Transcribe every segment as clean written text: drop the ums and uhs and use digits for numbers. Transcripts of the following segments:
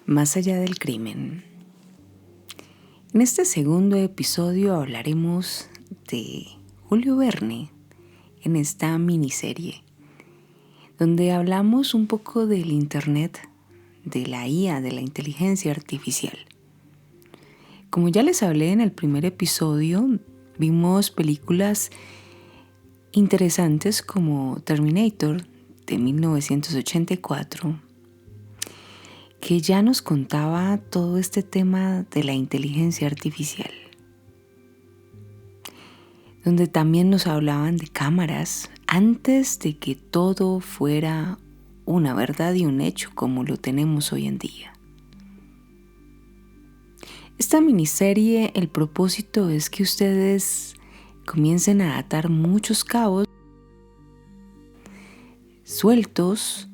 Más allá del crimen. En este segundo episodio hablaremos de Julio Verne en esta miniserie, donde hablamos un poco del internet, de la IA, de la inteligencia artificial. Como ya les hablé en el primer episodio, vimos películas interesantes como Terminator de 1984, que ya nos contaba todo este tema de la inteligencia artificial, donde también nos hablaban de cámaras antes de que todo fuera una verdad y un hecho como lo tenemos hoy en día. Esta miniserie, el propósito es que ustedes comiencen a atar muchos cabos sueltos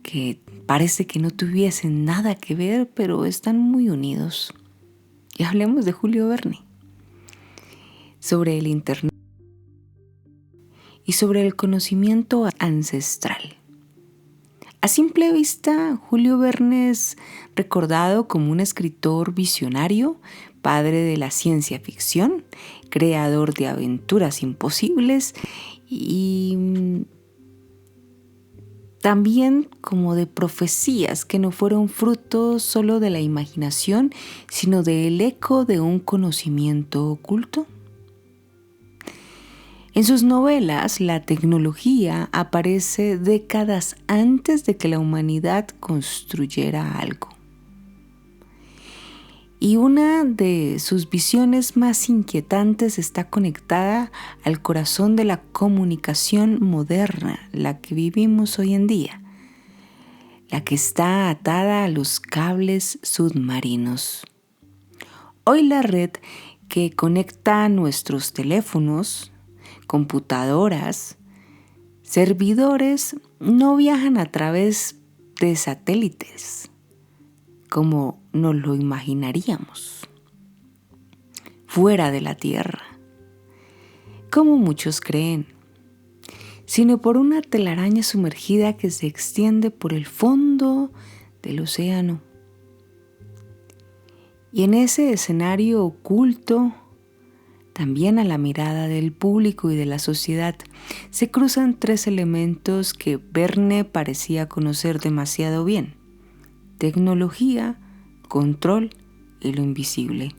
que parece que no tuviesen nada que ver, pero están muy unidos. Y hablemos de Julio Verne, sobre el internet y sobre el conocimiento ancestral. A simple vista, Julio Verne es recordado como un escritor visionario, padre de la ciencia ficción, creador de aventuras imposibles y también como de profecías que no fueron fruto solo de la imaginación, sino del eco de un conocimiento oculto. En sus novelas, la tecnología aparece décadas antes de que la humanidad construyera algo. Y una de sus visiones más inquietantes está conectada al corazón de la comunicación moderna, la que vivimos hoy en día, la que está atada a los cables submarinos. Hoy la red que conecta nuestros teléfonos, computadoras, servidores no viajan a través de satélites, como nos lo imaginaríamos, fuera de la Tierra, como muchos creen, sino por una telaraña sumergida que se extiende por el fondo del océano. Y en ese escenario oculto, también a la mirada del público y de la sociedad, se cruzan tres elementos que Verne parecía conocer demasiado bien: tecnología, control y lo invisible.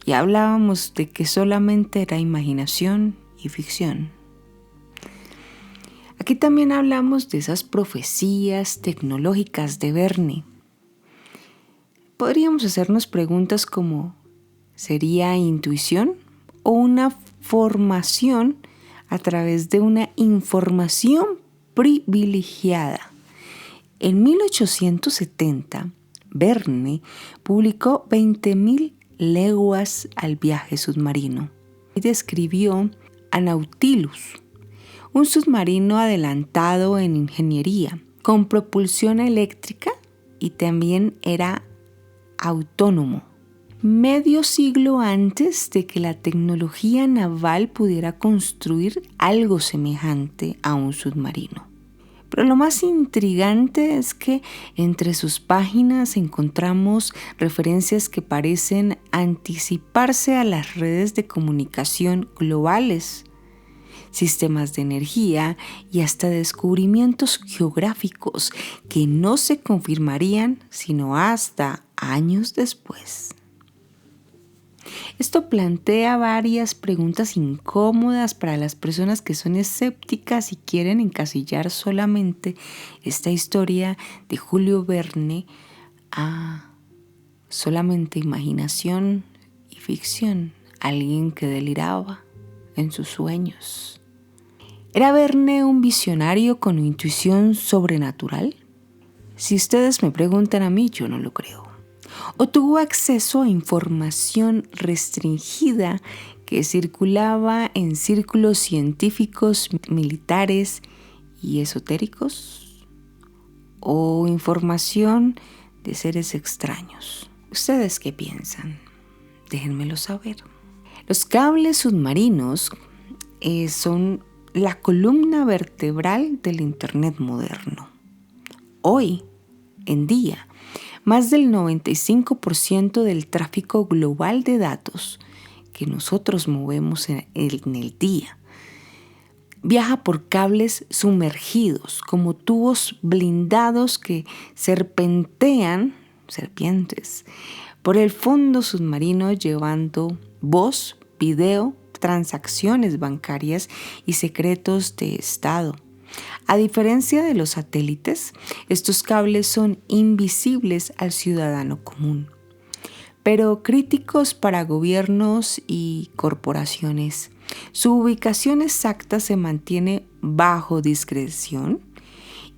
Y hablábamos de que solamente era imaginación y ficción. Aquí también hablamos de esas profecías tecnológicas de Verne. Podríamos hacernos preguntas como: ¿sería intuición o una formación a través de una información privilegiada? En 1870, Verne publicó 20.000 leguas al viaje submarino y describió a Nautilus, un submarino adelantado en ingeniería, con propulsión eléctrica y también era autónomo. Medio siglo antes de que la tecnología naval pudiera construir algo semejante a un submarino. Pero lo más intrigante es que entre sus páginas encontramos referencias que parecen anticiparse a las redes de comunicación globales, sistemas de energía y hasta descubrimientos geográficos que no se confirmarían sino hasta años después. Esto plantea varias preguntas incómodas para las personas que son escépticas y quieren encasillar solamente esta historia de Julio Verne a solamente imaginación y ficción, alguien que deliraba en sus sueños. ¿Era Verne un visionario con intuición sobrenatural? Si ustedes me preguntan a mí, yo no lo creo. ¿O tuvo acceso a información restringida que circulaba en círculos científicos, militares y esotéricos? ¿O información de seres extraños? ¿Ustedes qué piensan? Déjenmelo saber. Los cables submarinos son la columna vertebral del Internet moderno. Hoy en día. Más del 95% del tráfico global de datos que nosotros movemos en el día viaja por cables sumergidos, como tubos blindados que serpientes, por el fondo submarino, llevando voz, video, transacciones bancarias y secretos de Estado. A diferencia de los satélites, estos cables son invisibles al ciudadano común, pero críticos para gobiernos y corporaciones. Su ubicación exacta se mantiene bajo discreción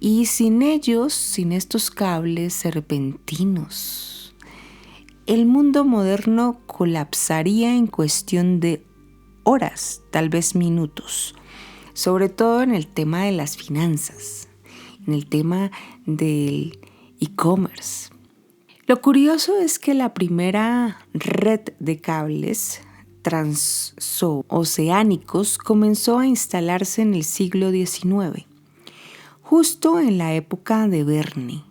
y sin estos cables serpentinos, el mundo moderno colapsaría en cuestión de horas, tal vez minutos, sobre todo en el tema de las finanzas, en el tema del e-commerce. Lo curioso es que la primera red de cables transoceánicos comenzó a instalarse en el siglo XIX, justo en la época de Verne.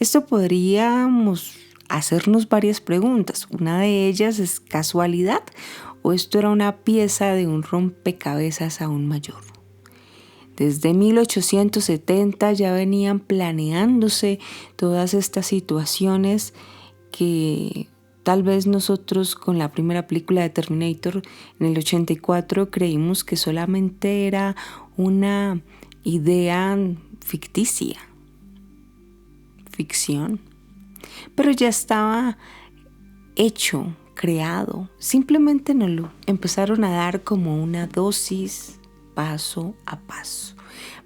Esto podríamos hacernos varias preguntas. Una de ellas es ¿casualidad o esto era una pieza de un rompecabezas aún mayor? Desde 1870 ya venían planeándose todas estas situaciones que tal vez nosotros con la primera película de Terminator en el 84 creímos que solamente era una idea ficticia, ficción, pero ya estaba hecho, creado. Simplemente nos lo empezaron a dar como una dosis paso a paso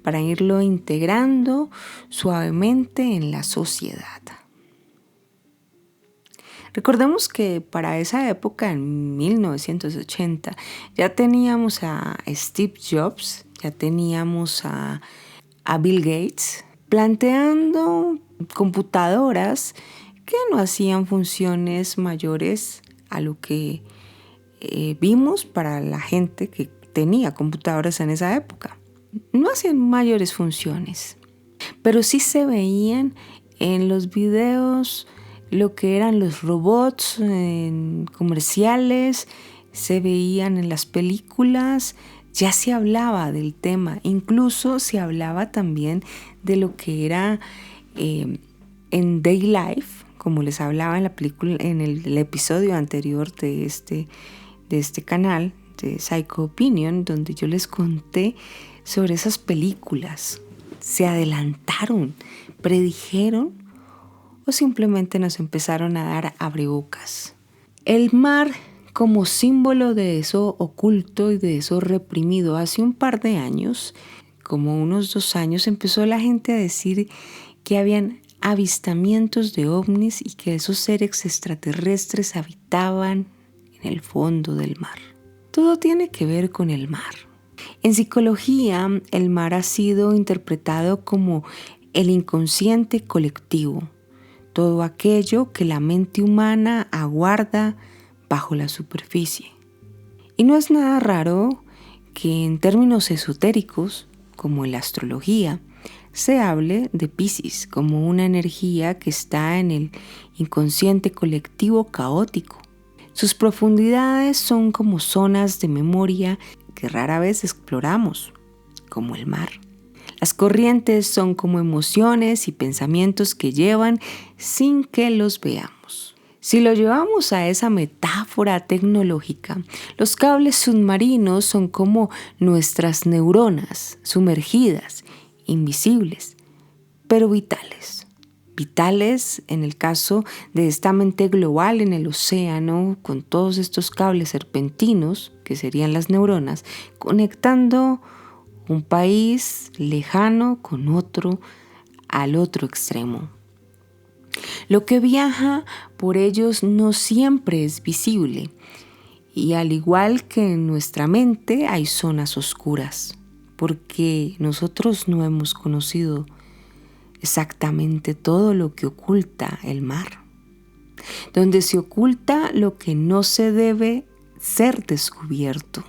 para irlo integrando suavemente en la sociedad. Recordemos que para esa época, en 1980, ya teníamos a Steve Jobs, ya teníamos a Bill Gates planteando computadoras que no hacían funciones mayores a lo que vimos para la gente que tenía computadoras en esa época. No hacían mayores funciones, pero sí se veían en los videos lo que eran los robots en comerciales, se veían en las películas, ya se hablaba del tema, incluso se hablaba también de lo que era en Day Life, como les hablaba en la película, en el episodio anterior de este canal de Psycho Opinion, donde yo les conté sobre esas películas. ¿Se adelantaron, predijeron o simplemente nos empezaron a dar abrebocas? El mar como símbolo de eso oculto y de eso reprimido. Hace un par de años, como unos 2 años, empezó la gente a decir que habían avistamientos de ovnis y que esos seres extraterrestres habitaban en el fondo del mar. Todo tiene que ver con el mar. En psicología, el mar ha sido interpretado como el inconsciente colectivo, todo aquello que la mente humana aguarda bajo la superficie. Y no es nada raro que en términos esotéricos, como en la astrología, se hable de Piscis como una energía que está en el inconsciente colectivo caótico. Sus profundidades son como zonas de memoria que rara vez exploramos, como el mar. Las corrientes son como emociones y pensamientos que llevan sin que los veamos. Si lo llevamos a esa metáfora tecnológica, los cables submarinos son como nuestras neuronas sumergidas, invisibles, pero vitales. Vitales en el caso de esta mente global en el océano, con todos estos cables serpentinos, que serían las neuronas, conectando un país lejano con otro al otro extremo. Lo que viaja por ellos no siempre es visible, y al igual que en nuestra mente hay zonas oscuras, porque nosotros no hemos conocido exactamente todo lo que oculta el mar, donde se oculta lo que no se debe ser descubierto.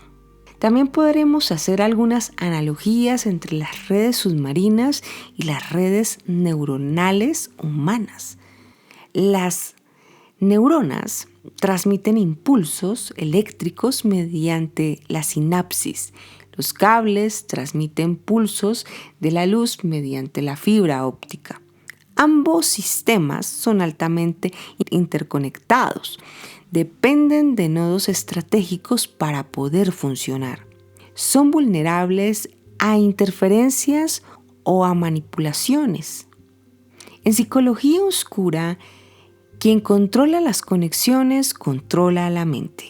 También podremos hacer algunas analogías entre las redes submarinas y las redes neuronales humanas. Las neuronas transmiten impulsos eléctricos mediante la sinapsis. Los cables transmiten pulsos de la luz mediante la fibra óptica. Ambos sistemas son altamente interconectados. Dependen de nodos estratégicos para poder funcionar. Son vulnerables a interferencias o a manipulaciones. En psicología oscura, quien controla las conexiones controla la mente.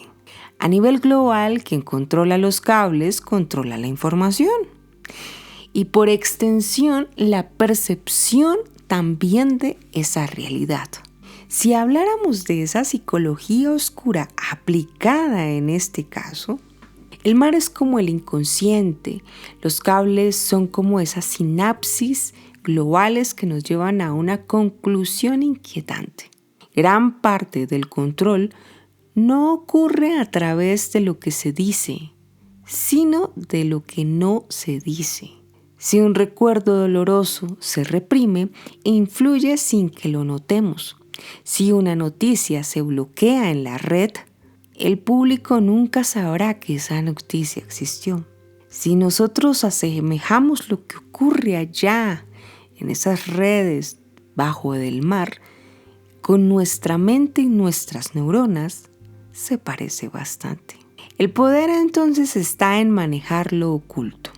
A nivel global, quien controla los cables controla la información. Y por extensión, la percepción también de esa realidad. Si habláramos de esa psicología oscura aplicada en este caso, el mar es como el inconsciente, los cables son como esas sinapsis globales que nos llevan a una conclusión inquietante. Gran parte del control no ocurre a través de lo que se dice, sino de lo que no se dice. Si un recuerdo doloroso se reprime, influye sin que lo notemos. Si una noticia se bloquea en la red, el público nunca sabrá que esa noticia existió. Si nosotros asemejamos lo que ocurre allá, en esas redes bajo del mar, con nuestra mente y nuestras neuronas, se parece bastante. El poder entonces está en manejar lo oculto.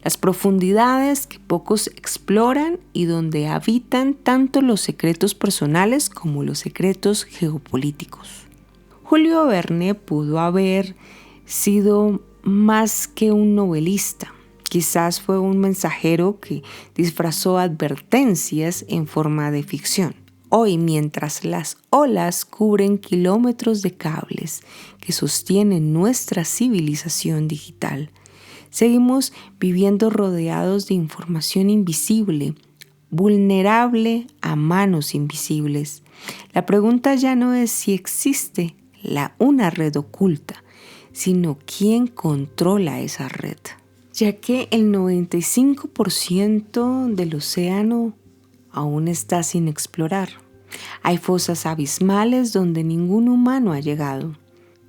Las profundidades que pocos exploran y donde habitan tanto los secretos personales como los secretos geopolíticos. Julio Verne pudo haber sido más que un novelista. Quizás fue un mensajero que disfrazó advertencias en forma de ficción. Hoy, mientras las olas cubren kilómetros de cables que sostienen nuestra civilización digital, seguimos viviendo rodeados de información invisible, vulnerable a manos invisibles. La pregunta ya no es si existe una red oculta, sino quién controla esa red. Ya que el 95% del océano aún está sin explorar. Hay fosas abismales donde ningún humano ha llegado.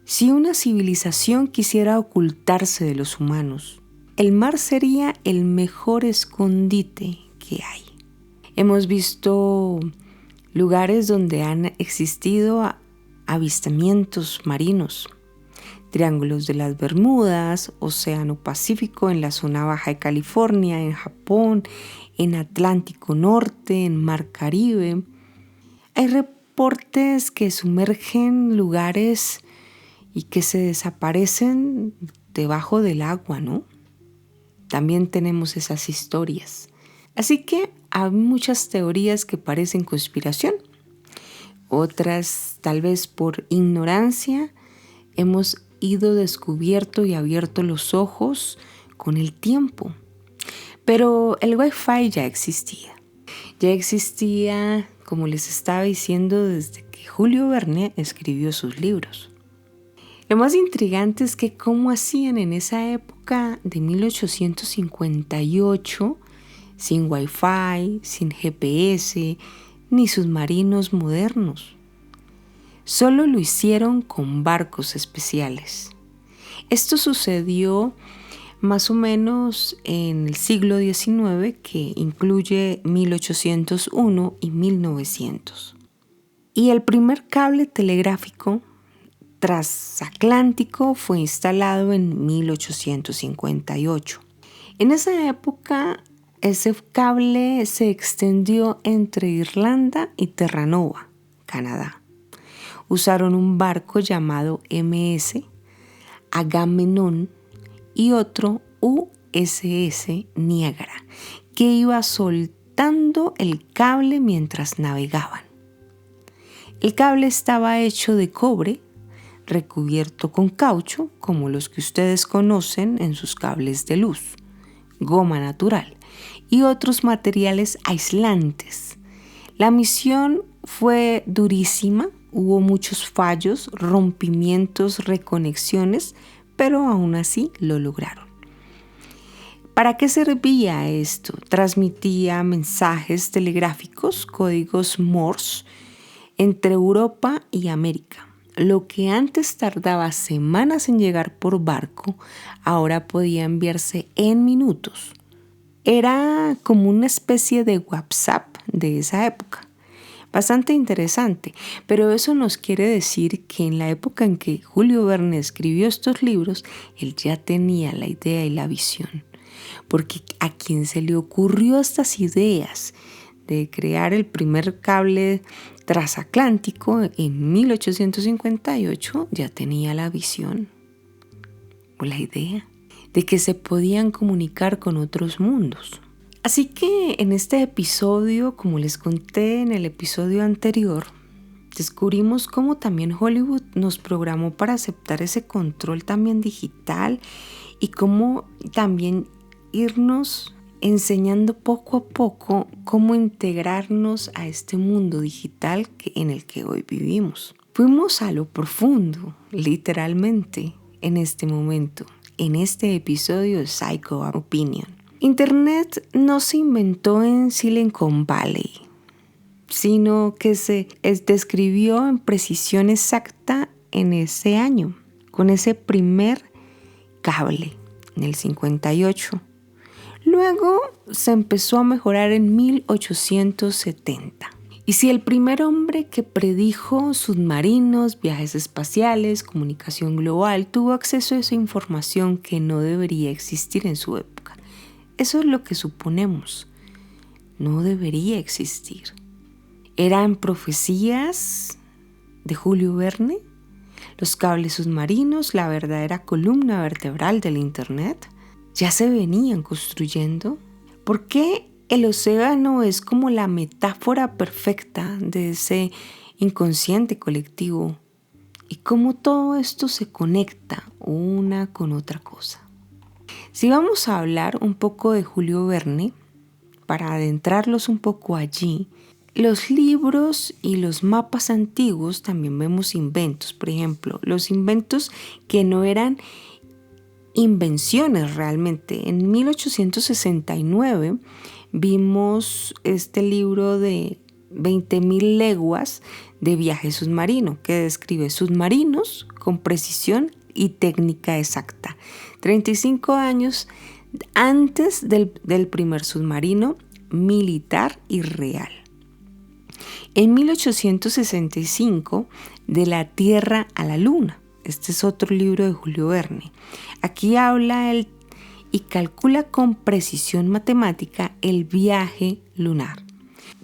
Si una civilización quisiera ocultarse de los humanos, el mar sería el mejor escondite que hay. Hemos visto lugares donde han existido avistamientos marinos, Triángulos de las Bermudas, Océano Pacífico en la zona baja de California, en Japón, en Atlántico Norte, en Mar Caribe. Hay reportes que sumergen lugares y que se desaparecen debajo del agua, ¿no? También tenemos esas historias. Así que hay muchas teorías que parecen conspiración. Otras, tal vez por ignorancia, hemos ido descubierto y abierto los ojos con el tiempo. Pero el Wi-Fi ya existía. Ya existía, como les estaba diciendo, desde que Julio Verne escribió sus libros. Lo más intrigante es que cómo hacían en esa época de 1858, sin Wi-Fi, sin GPS, ni submarinos modernos. Solo lo hicieron con barcos especiales. Esto sucedió más o menos en el siglo XIX, que incluye 1801 y 1900. Y el primer cable telegráfico transatlántico fue instalado en 1858. En esa época, ese cable se extendió entre Irlanda y Terranova, Canadá. Usaron un barco llamado MS Agamenón y otro USS Niágara, que iba soltando el cable mientras navegaban. El cable estaba hecho de cobre, recubierto con caucho, como los que ustedes conocen en sus cables de luz, goma natural y otros materiales aislantes. La misión fue durísima, hubo muchos fallos, rompimientos, reconexiones, pero aún así lo lograron. ¿Para qué servía esto? Transmitía mensajes telegráficos, códigos Morse, entre Europa y América. Lo que antes tardaba semanas en llegar por barco, ahora podía enviarse en minutos. Era como una especie de WhatsApp de esa época. Bastante interesante, pero eso nos quiere decir que en la época en que Julio Verne escribió estos libros, él ya tenía la idea y la visión. Porque a quien se le ocurrió estas ideas de crear el primer cable transatlántico en 1858 ya tenía la visión o la idea de que se podían comunicar con otros mundos. Así que en este episodio, como les conté en el episodio anterior, descubrimos cómo también Hollywood nos programó para aceptar ese control también digital y cómo también irnos enseñando poco a poco cómo integrarnos a este mundo digital en el que hoy vivimos. Fuimos a lo profundo, literalmente, en este momento, en este episodio de Psycho Opinion. Internet no se inventó en Silicon Valley, sino que se describió en precisión exacta en ese año, con ese primer cable, en el 58. Luego se empezó a mejorar en 1870. Y si el primer hombre que predijo submarinos, viajes espaciales, comunicación global, tuvo acceso a esa información que no debería existir en su época, eso es lo que suponemos. No debería existir. ¿Eran profecías de Julio Verne? ¿Los cables submarinos, la verdadera columna vertebral del Internet? ¿Ya se venían construyendo? ¿Por qué el océano es como la metáfora perfecta de ese inconsciente colectivo? ¿Y cómo todo esto se conecta una con otra cosa? Si vamos a hablar un poco de Julio Verne, para adentrarlos un poco allí, los libros y los mapas antiguos también vemos inventos. Por ejemplo, los inventos que no eran invenciones realmente. En 1869 vimos este libro de 20.000 leguas de viaje submarino que describe submarinos con precisión y técnica exacta. 35 años antes del primer submarino militar y real. En 1865, De la Tierra a la Luna. Este es otro libro de Julio Verne. Aquí habla él y calcula con precisión matemática el viaje lunar.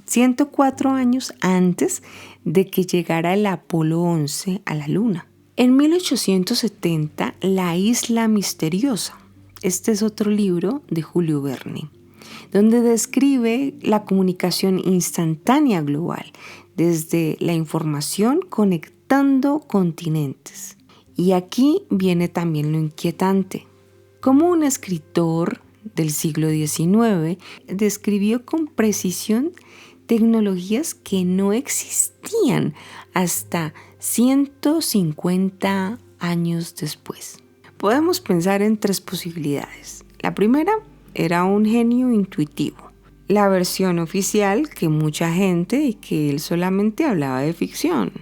104 años antes de que llegara el Apolo 11 a la Luna. En 1870, La Isla Misteriosa. Este es otro libro de Julio Verne, donde describe la comunicación instantánea global, desde la información conectando continentes. Y aquí viene también lo inquietante. Como un escritor del siglo XIX describió con precisión tecnologías que no existían hasta 150 años después. Podemos pensar en tres posibilidades. La primera era un genio intuitivo. La versión oficial, que mucha gente y que él solamente hablaba de ficción.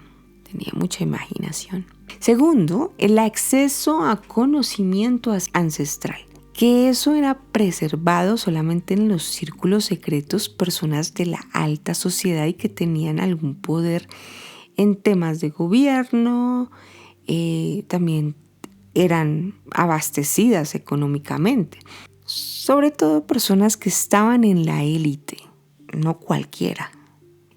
Tenía mucha imaginación. Segundo, el acceso a conocimiento ancestral, que eso era preservado solamente en los círculos secretos, personas de la alta sociedad y que tenían algún poder en temas de gobierno, también eran abastecidas económicamente. Sobre todo personas que estaban en la élite, no cualquiera.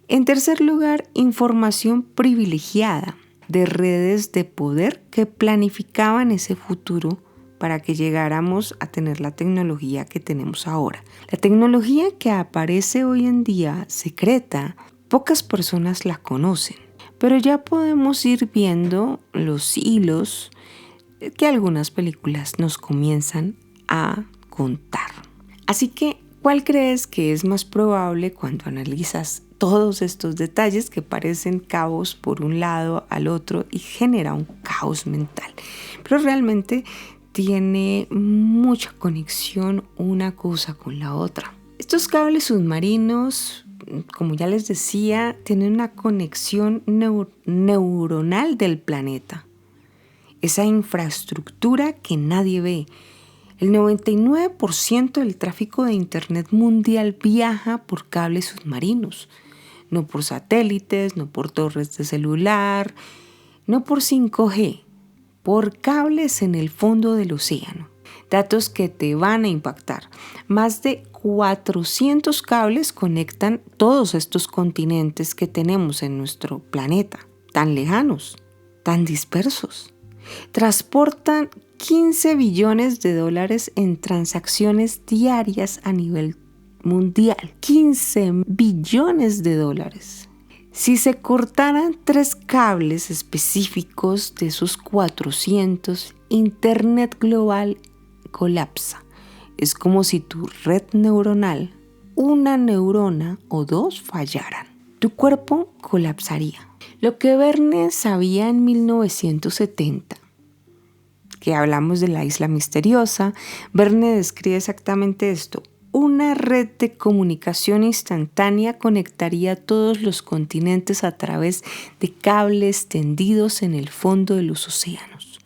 En tercer lugar, información privilegiada de redes de poder que planificaban ese futuro para que llegáramos a tener la tecnología que tenemos ahora. La tecnología que aparece hoy en día secreta, pocas personas la conocen, pero ya podemos ir viendo los hilos que algunas películas nos comienzan a contar. Así que, ¿cuál crees que es más probable cuando analizas todos estos detalles que parecen cabos por un lado al otro y genera un caos mental? pero realmente tiene mucha conexión una cosa con la otra. Estos cables submarinos, como ya les decía, tienen una conexión neuronal del planeta. Esa infraestructura que nadie ve. El 99% del tráfico de Internet mundial viaja por cables submarinos, no por satélites, no por torres de celular, no por 5G, por cables en el fondo del océano. Datos que te van a impactar. Más de 400 cables conectan todos estos continentes que tenemos en nuestro planeta, tan lejanos, tan dispersos. Transportan 15 billones de dólares en transacciones diarias a nivel mundial. 15 billones de dólares. Si se cortaran 3 cables específicos de esos 400, Internet global colapsa. Es como si tu red neuronal, una neurona o 2 fallaran. Tu cuerpo colapsaría. Lo que Verne sabía en 1970, que hablamos de la isla misteriosa, Verne describe exactamente esto. Una red de comunicación instantánea conectaría todos los continentes a través de cables tendidos en el fondo de los océanos,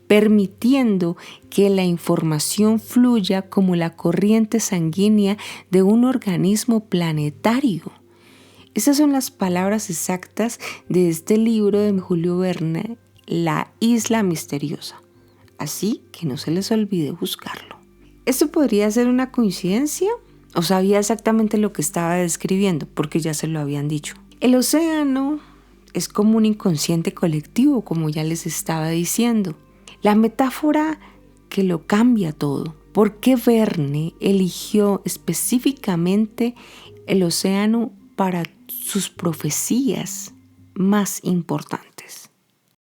permitiendo que la información fluya como la corriente sanguínea de un organismo planetario. Esas son las palabras exactas de este libro de Julio Verne, La isla misteriosa. Así que no se les olvide buscarlo. ¿Esto podría ser una coincidencia? ¿O sabía exactamente lo que estaba describiendo? Porque ya se lo habían dicho. El océano es como un inconsciente colectivo, como ya les estaba diciendo. La metáfora que lo cambia todo. ¿Por qué Verne eligió específicamente el océano para sus profecías más importantes?